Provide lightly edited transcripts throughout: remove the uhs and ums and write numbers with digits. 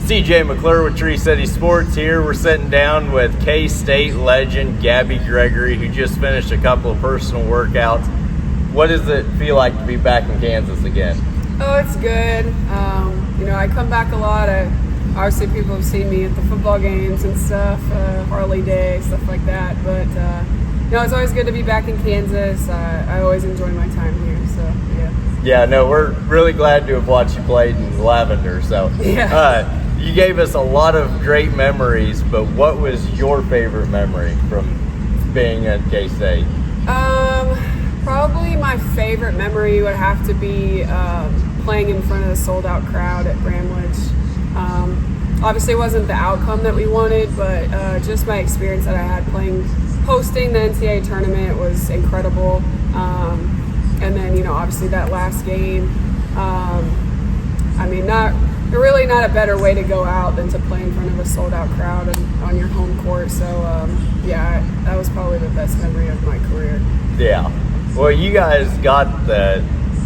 CJ McClure with Tree City Sports here. We're sitting down with K-State legend Gabby Gregory, who just finished a couple of personal workouts. What does it feel like to be back in Kansas again? Oh, it's good. I come back a lot. Obviously, people have seen me at the football games and stuff, Harley Day, stuff like that. But, it's always good to be back in Kansas. I always enjoy my time here, so, yeah. Yeah, no, we're really glad to have watched you play in Lavender. So, yeah. You gave us a lot of great memories, but what was your favorite memory from being at K-State? Probably my favorite memory would have to be playing in front of the sold-out crowd at Bramlage. Obviously, it wasn't the outcome that we wanted, but just my experience that I had hosting the NCAA tournament was incredible. And then, obviously that last game, really not a better way to go out than to play in front of a sold-out crowd and on your home court. So, that was probably the best memory of my career. Yeah. Well, you guys got the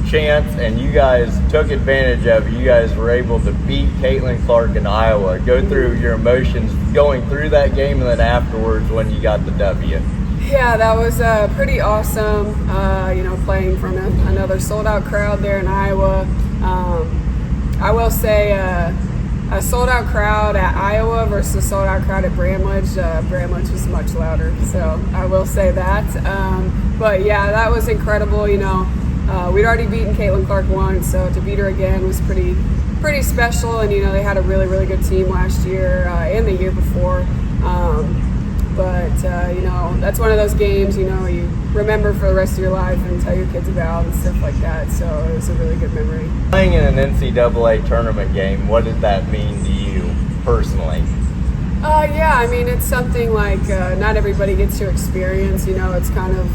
chance and you guys took advantage of it. You guys were able to beat Caitlin Clark in Iowa. Go through your emotions going through that game and then afterwards when you got the W. Yeah, that was pretty awesome, playing in front of another sold-out crowd there in Iowa. I will say a sold-out crowd at Iowa versus a sold-out crowd at Bramlage. Bramlage was much louder, so I will say that. But, yeah, that was incredible. We'd already beaten Caitlin Clark once, so to beat her again was pretty special. And, they had a really, really good team last year and the year before. That's one of those games, you remember for the rest of your life and tell your kids about and stuff like that. So it was a really good memory. Playing in an NCAA tournament game, what did that mean to you personally? It's something like not everybody gets to experience. It's kind of,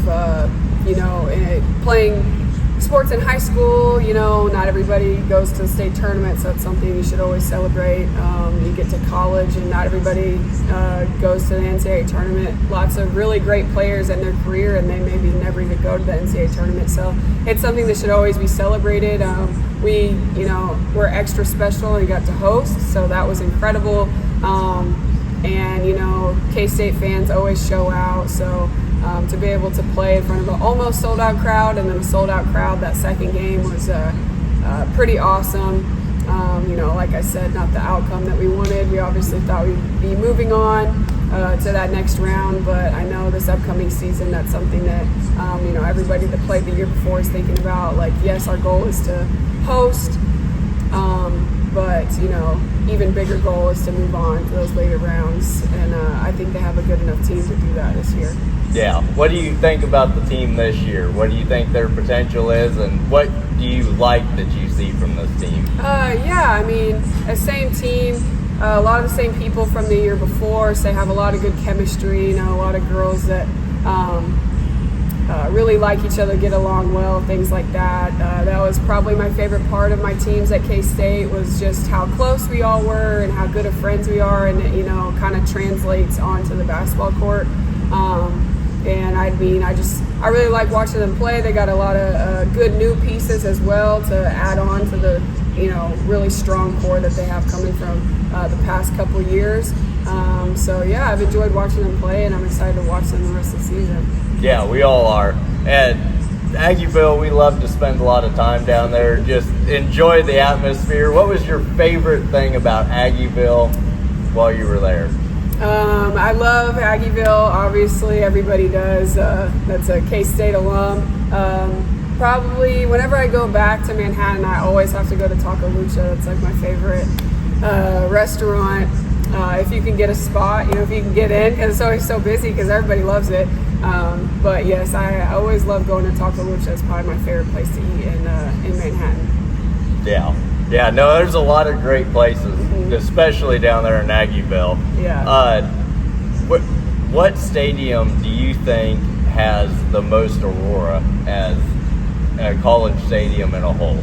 playing sports in high school, not everybody goes to the state tournament, so it's something you should always celebrate. You get to college and not everybody goes to the NCAA tournament. Lots of really great players in their career and they maybe never even go to the NCAA tournament, so it's something that should always be celebrated. We're extra special and got to host, so that was incredible. K-State fans always show out, so to be able to play in front of an almost sold-out crowd and then a sold-out crowd that second game was pretty awesome. Like I said, not the outcome that we wanted. We obviously thought we'd be moving on to that next round, but I know this upcoming season, that's something that, everybody that played the year before is thinking about. Like, yes, our goal is to host, but, even bigger goal is to move on to those later rounds, and I think they have a good enough team to do that this year. Yeah. What do you think about the team this year? What do you think their potential is, and what do you like that you see from this team? The same team, a lot of the same people from the year before, so they have a lot of good chemistry, a lot of girls that really like each other, get along well, things like that. That was probably my favorite part of my teams at K-State, was just how close we all were and how good of friends we are, and it, kind of translates onto the basketball court. I really like watching them play. They got a lot of good new pieces as well to add on to the, really strong core that they have coming from the past couple years. I've enjoyed watching them play, and I'm excited to watch them the rest of the season. Yeah, we all are. And Aggieville, we love to spend a lot of time down there, just enjoy the atmosphere. What was your favorite thing about Aggieville while you were there? I love Aggieville. Obviously, everybody does. That's a K-State alum. Probably whenever I go back to Manhattan, I always have to go to Taco Lucha. It's like my favorite restaurant. If you can get a spot, if you can get in, because it's always so busy because everybody loves it. But yes, I always love going to Taco Lucha. It's probably my favorite place to eat in Manhattan. Yeah, no, there's a lot of great places, especially down there in Aggieville. Yeah. What stadium do you think has the most aurora as a college stadium in a whole?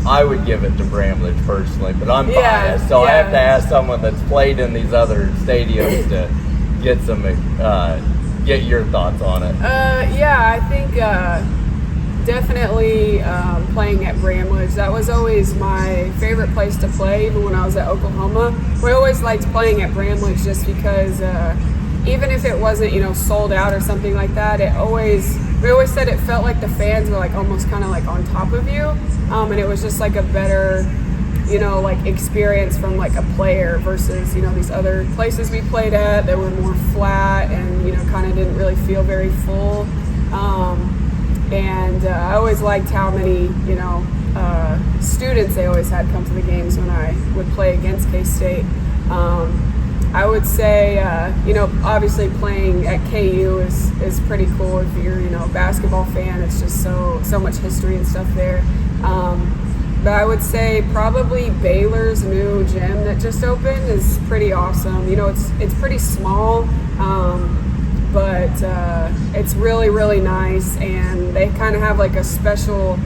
I would give it to Bramlage personally, but I'm biased, so I have to ask someone that's played in these other stadiums to get your thoughts on it. I think definitely playing at Bramlage. That was always my favorite place to play, even when I was at Oklahoma. We always liked playing at Bramlage just because even if it wasn't, sold out or something like that, we always said it felt like the fans were like almost kind of like on top of you, and it was just like a better, like experience from like a player versus, these other places we played at that were more flat and, kind of didn't really feel very full. And I always liked how many, students they always had come to the games when I would play against K-State. I would say, obviously playing at KU is pretty cool if you're, a basketball fan. It's just so much history and stuff there. But I would say probably Baylor's new gym that just opened is pretty awesome. It's pretty small, but it's really, really nice. And they kind of have like a special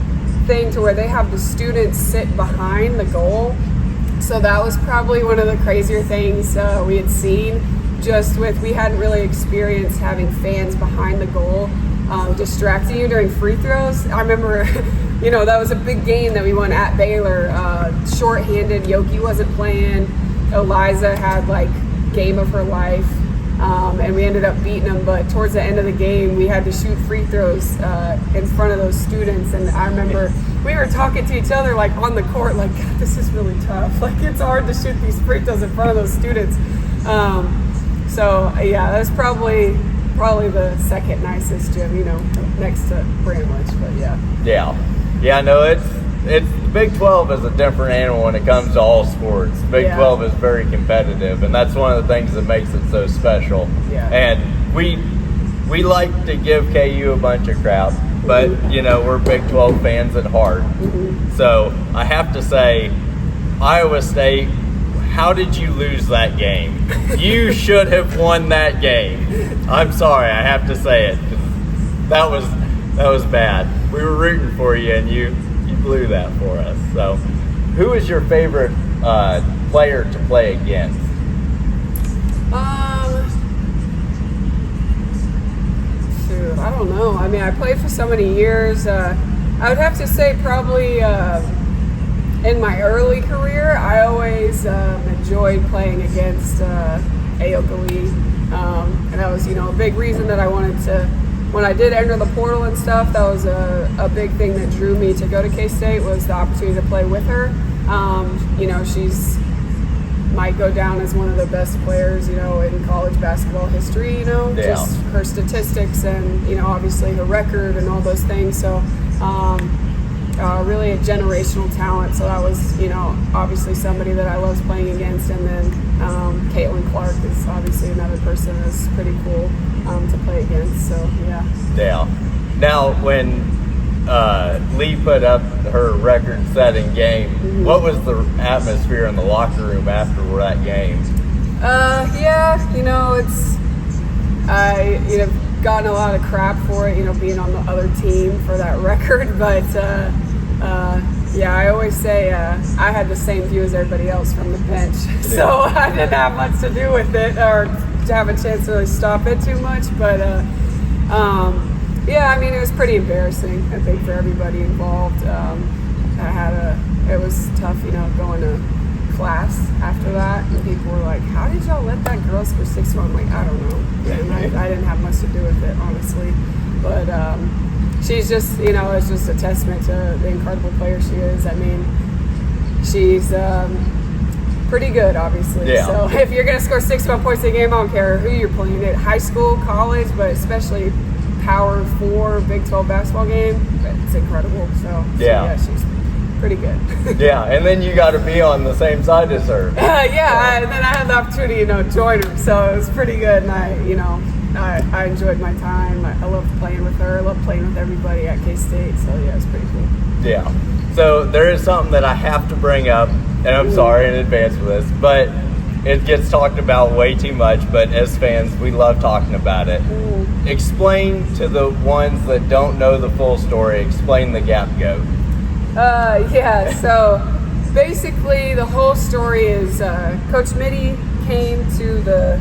thing to where they have the students sit behind the goal. So that was probably one of the crazier things we had seen. We hadn't really experienced having fans behind the goal distracting you during free throws. I remember, that was a big game that we won at Baylor. Short-handed, Yoki wasn't playing. Eliza had like game of her life, and we ended up beating them. But towards the end of the game, we had to shoot free throws in front of those students. And I remember we were talking to each other like on the court, like, God, this is really tough. Like, it's hard to shoot these free throws in front of those students. So yeah, that's probably the second nicest gym, next to Bramlage. But yeah. No, it's Big 12 is a different animal when it comes to all sports. Big 12 is very competitive, and that's one of the things that makes it so special. Yeah. And we like to give KU a bunch of crap, but we're Big 12 fans at heart. Mm-hmm. So I have to say, Iowa State, how did you lose that game? You should have won that game. I'm sorry, I have to say it. That was bad. We were rooting for you, and you blew that for us. So, who is your favorite player to play against? Shoot, I don't know. I mean, I played for so many years. I would have to say probably in my early career, I always enjoyed playing against Aoka Lee. And that was, a big reason that I wanted to, when I did enter the portal and stuff, that was a big thing that drew me to go to K-State was the opportunity to play with her. She's might go down as one of the best players, in college basketball history, just her statistics and, obviously her record and all those things. So, really a generational talent. So that was, obviously somebody that I loved playing against. And then Caitlin Clark is obviously another person that's pretty cool to play against. So, yeah. Yeah. Now, when Lee put up her record-setting game, mm-hmm. What was the atmosphere in the locker room after that game? I've gotten a lot of crap for it, being on the other team for that record, but I always say I had the same view as everybody else from the bench, so I didn't have much to do with it or to have a chance to really stop it too much, but it was pretty embarrassing, I think, for everybody involved. It was tough, going to class after that, and people were like, how did y'all let that girl score 6-1? I'm like, I don't know. And I didn't have much to do with it, honestly. But she's just, it's just a testament to the incredible player she is. I mean, she's pretty good, obviously. Yeah. So if you're going to score 6-1 points a game, I don't care who you're playing at, high school, college, but especially Power 4 Big 12 basketball game, it's incredible. So she's pretty good. Yeah, and then you got to be on the same side as her. And then I had the opportunity, to join her, so it was pretty good. And I enjoyed my time. I loved playing with her. I loved playing with everybody at K-State. So it's pretty cool. Yeah. So there is something that I have to bring up, and I'm sorry in advance for this, but it gets talked about way too much. But as fans, we love talking about it. Explain to the ones that don't know the full story. Explain the Gap Goat. So basically the whole story is Coach Mitty came to the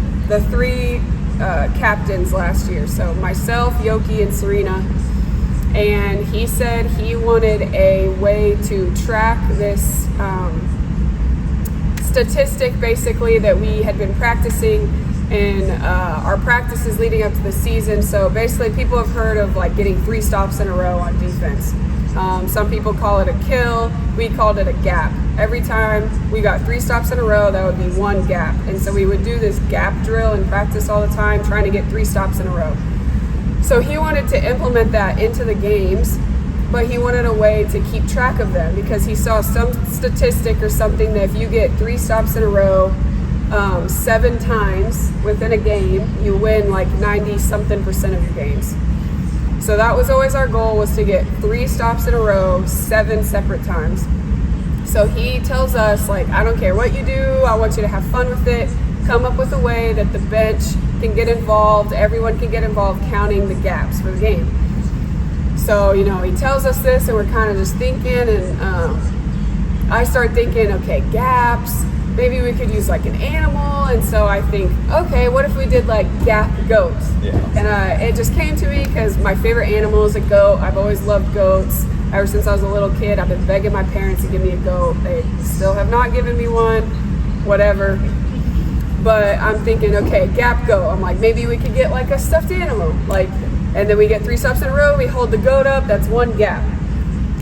three captains last year. So myself, Yoki, and Serena. and he said he wanted a way to track this statistic basically that we had been practicing in our practices leading up to the season. So basically people have heard of like getting 3 stops in a row on defense. Some people call it a kill. We called it a gap. Every time we got 3 stops in a row, that would be 1 gap. And so we would do this gap drill in practice all the time, trying to get 3 stops in a row. So he wanted to implement that into the games, but he wanted a way to keep track of them because he saw some statistic or something that if you get 3 stops in a row 7 times within a game, you win like 90-something% of your games. So that was always our goal, was to get 3 stops in a row 7 separate times. So he tells us, like, I don't care what you do, I want you to have fun with it. Come up with a way that the bench can get involved, everyone can get involved counting the gaps for the game. So, you know, he tells us this and we're kind of just thinking, and I start thinking, okay, gaps, maybe we could use like an animal. And so I think, okay, what if we did like gap goats? Yeah. And it just came to me because my favorite animal is a goat. I've always loved goats. Ever since I was a little kid, I've been begging my parents to give me a goat. They still have not given me one, whatever. But I'm thinking, okay, gap goat. I'm like, maybe we could get like a stuffed animal. Like, and then we get 3 stops in a row, we hold the goat up, that's 1 gap.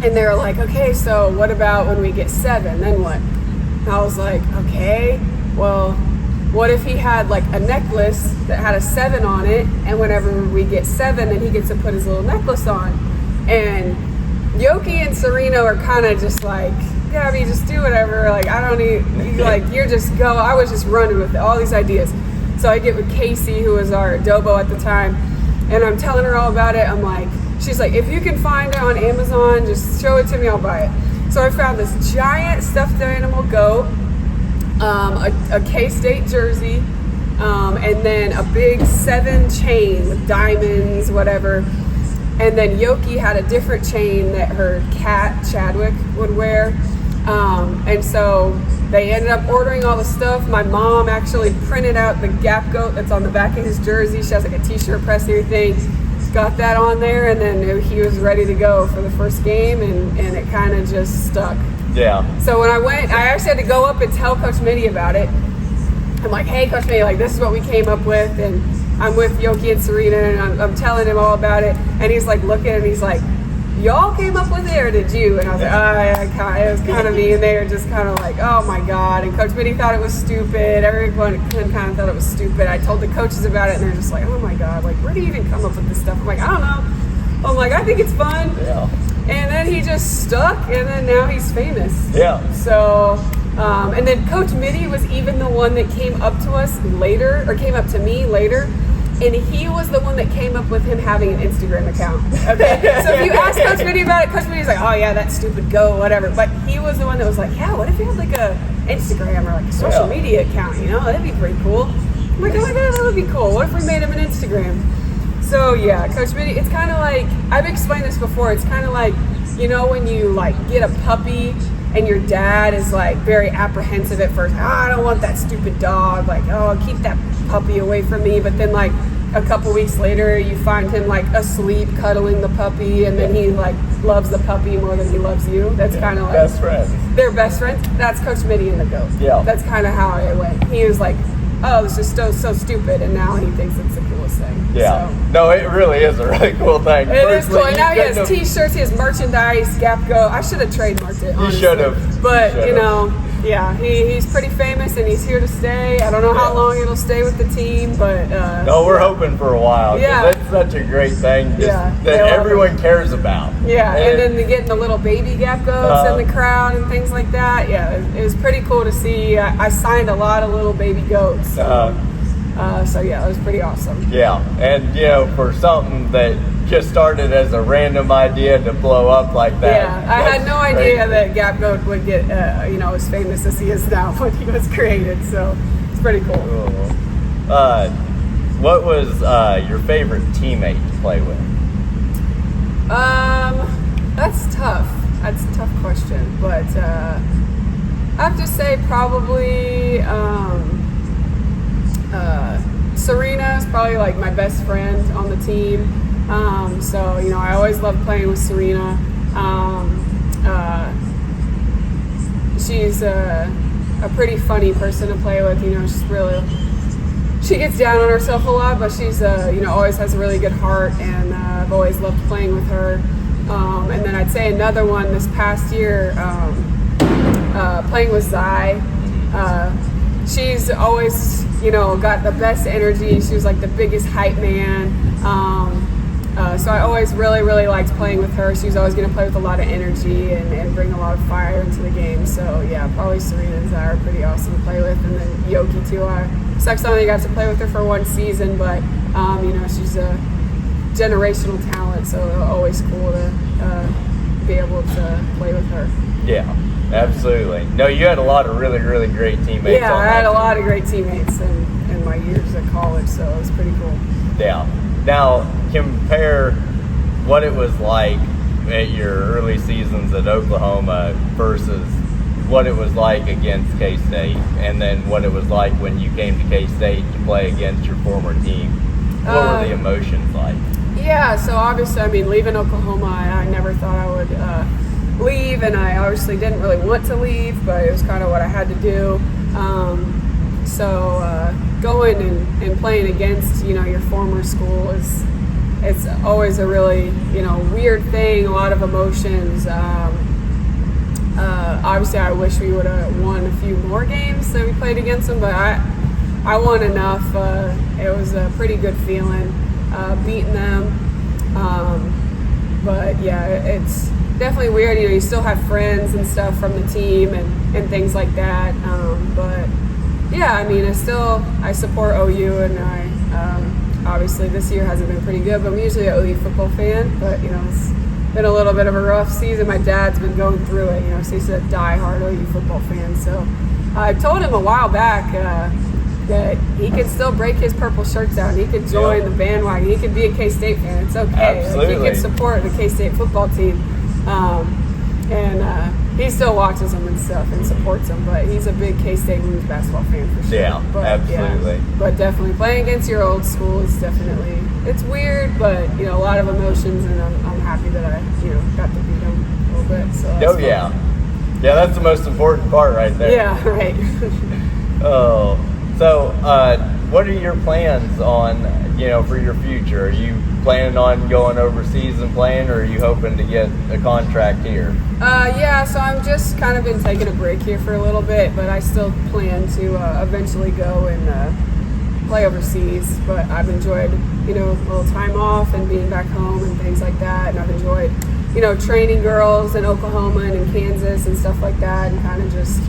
And they're like, okay, so what about when we get 7, then what? And I was like, okay, well, what if he had like a necklace that had a 7 on it, and whenever we get 7, then he gets to put his little necklace on. And Yoki and Serena are kind of just like, Gabby, just do whatever. Like, I don't need, like, you're just go. I was just running with all these ideas. So I get with Casey, who was our dobo at the time, and I'm telling her all about it. I'm like, she's like, if you can find it on Amazon, just show it to me, I'll buy it. So I found this giant stuffed animal goat, a K-State jersey, and then a big 7 chain with diamonds, whatever. And then Yoki had a different chain that her cat, Chadwick, would wear. And so they ended up ordering all the stuff. My mom actually printed out the Gap Goat that's on the back of his jersey. She has like a t-shirt press and everything. Got that on there, and then he was ready to go for the first game, and it kind of just stuck. Yeah. So when I went, I actually had to go up and tell Coach Mitty about it. I'm like, hey, Coach Mitty, like, this is what we came up with, and I'm with Yoki and Serena, and I'm telling him all about it. And he's like looking, and he's like, y'all came up with it, or did you? And I was like, it was kind of me. And they were just kind of like, oh my God. And Coach Mitty thought it was stupid. Everyone kind of thought it was stupid. I told the coaches about it, and they're just like, oh my God, like, where do you even come up with this stuff? I'm like, I don't know. I'm like, I think it's fun. Yeah. And then he just stuck, and then now he's famous. Yeah. So, and then Coach Mitty was even the one that came up to us later, or came up to me later. And he was the one that came up with him having an Instagram account. Okay, so if you ask Coach Mitty about it, Coach Mitty's like, "Oh yeah, that stupid go, whatever." But he was the one that was like, "Yeah, what if you had like a Instagram or like a social media account? You know, that'd be pretty cool." I'm like, "Oh my God, that would be cool. What if we made him an Instagram?" So yeah, Coach Mitty, it's kind of like, I've explained this before. It's kind of like, you know, when you like get a puppy and your dad is like very apprehensive at first. Oh, I don't want that stupid dog. Like, oh, keep that puppy away from me. But then like a couple weeks later, you find him like asleep cuddling the puppy, and then he like loves the puppy more than he loves you. That's kind of like best friends. They're best friends. That's Coach Mitty and the goat. Yeah. That's kind of how it went. He was like, oh, this is so stupid, and now he thinks it's the coolest thing. Yeah. So, No, it really is a really cool thing. it is cool. And now he has T-shirts, he has merchandise, Gap Go. I should have trademarked it, honestly. You should have. But, you know, yeah, he's pretty famous, and he's here to stay. I don't know how long it'll stay with the team, but... no, we're hoping for a while. Yeah. That's such a great thing that they everyone cares about. Yeah, and then getting the little baby Gap Goats in the crowd and things like that. Yeah, it was pretty cool to see. I signed a lot of little baby goats. So yeah, it was pretty awesome. Yeah, and you know, for something that just started as a random idea to blow up like that. Yeah, I had no idea that Gap Goat would get as famous as he is now when he was created. So it's pretty cool. What was your favorite teammate to play with? That's tough. That's a tough question, but I have to say probably. Serena is probably like my best friend on the team. So, you know, I always loved playing with Serena. She's a pretty funny person to play with. You know, she gets down on herself a lot, but she's, you know, always has a really good heart, and I've always loved playing with her. And then I'd say another one this past year, playing with Zai. She's always, you know, got the best energy. She was like the biggest hype man. So I always really liked playing with her. She was always going to play with a lot of energy and bring a lot of fire into the game. So yeah, probably Serena and Zai are pretty awesome to play with. And then Yoki too. Sucks I only got to play with her for one season, but you know, she's a generational talent, so always cool to be able to play with her. Yeah, absolutely. No, you had a lot of really great teammates. Yeah, I had a lot of great teammates in my years at college, so it was pretty cool. Yeah. Now, compare what it was like at your early seasons at Oklahoma versus what it was like against K-State, and then what it was like when you came to K-State to play against your former team. What were the emotions like? Yeah, so obviously, I mean, leaving Oklahoma, I never thought I would leave, and I obviously didn't really want to leave, but it was kind of what I had to do. So going and playing against, you know, your former school it's always a really, you know, weird thing, a lot of emotions. Obviously, I wish we would have won a few more games that we played against them, but I won enough. It was a pretty good feeling beating them. But yeah, it's definitely weird. You know, you still have friends and stuff from the team and things like that. But yeah, I mean, I support OU, and obviously this year hasn't been pretty good, but I'm usually an OU football fan. But you know, it's been a little bit of a rough season. My dad's been going through it, you know, so he's a diehard OU football fan. So I told him a while back that he could still break his purple shirts out. He could join the bandwagon. He could be a K-State fan. It's okay. Absolutely. Like, he could support the K-State football team. He still watches them and stuff and supports them, but he's a big K-State women's basketball fan for sure. Yeah, but, absolutely. Yeah, but definitely playing against your old school is definitely, it's weird, but you know, a lot of emotions, and I'm happy that I, you know, got to beat them a little bit. So that's fun. Yeah, that's the most important part right there. Yeah, right. Oh, so what are your plans on, you know, for your future? Are you planning on going overseas and playing, or are you hoping to get a contract here? Yeah, so I'm just kind of been taking a break here for a little bit, but I still plan to eventually go and play overseas. But I've enjoyed, you know, a little time off and being back home and things like that, and I've enjoyed, you know, training girls in Oklahoma and in Kansas and stuff like that, and kind of just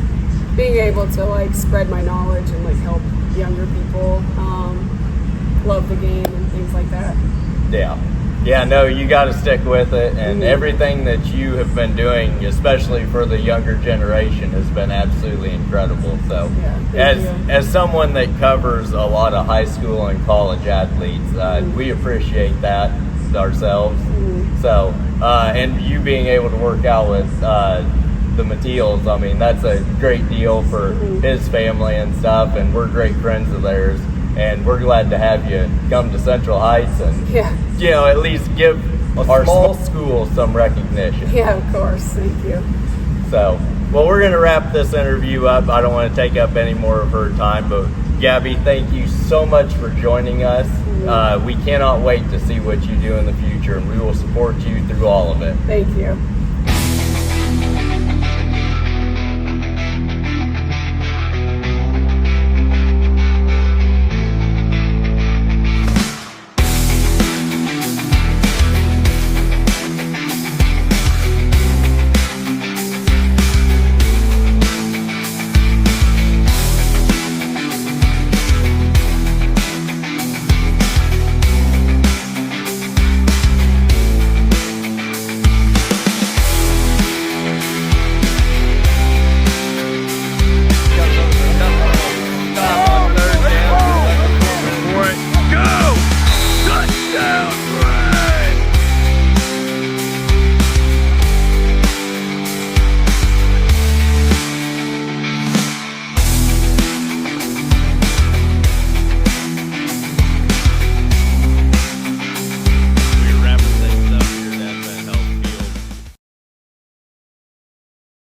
being able to like spread my knowledge and like help younger people love the game and things like that. Yeah, no, you got to stick with it, and everything that you have been doing, especially for the younger generation, has been absolutely incredible. So, as someone that covers a lot of high school and college athletes, we appreciate that ourselves. So, and you being able to work out with the Matteels, I mean, that's a great deal for his family and stuff, and we're great friends of theirs. And we're glad to have you come to Central Heights and, you know, at least give our small school some recognition. Yeah, of course. Thank you. So, well, we're going to wrap this interview up. I don't want to take up any more of her time, but Gabby, thank you so much for joining us. We cannot wait to see what you do in the future, and we will support you through all of it. Thank you.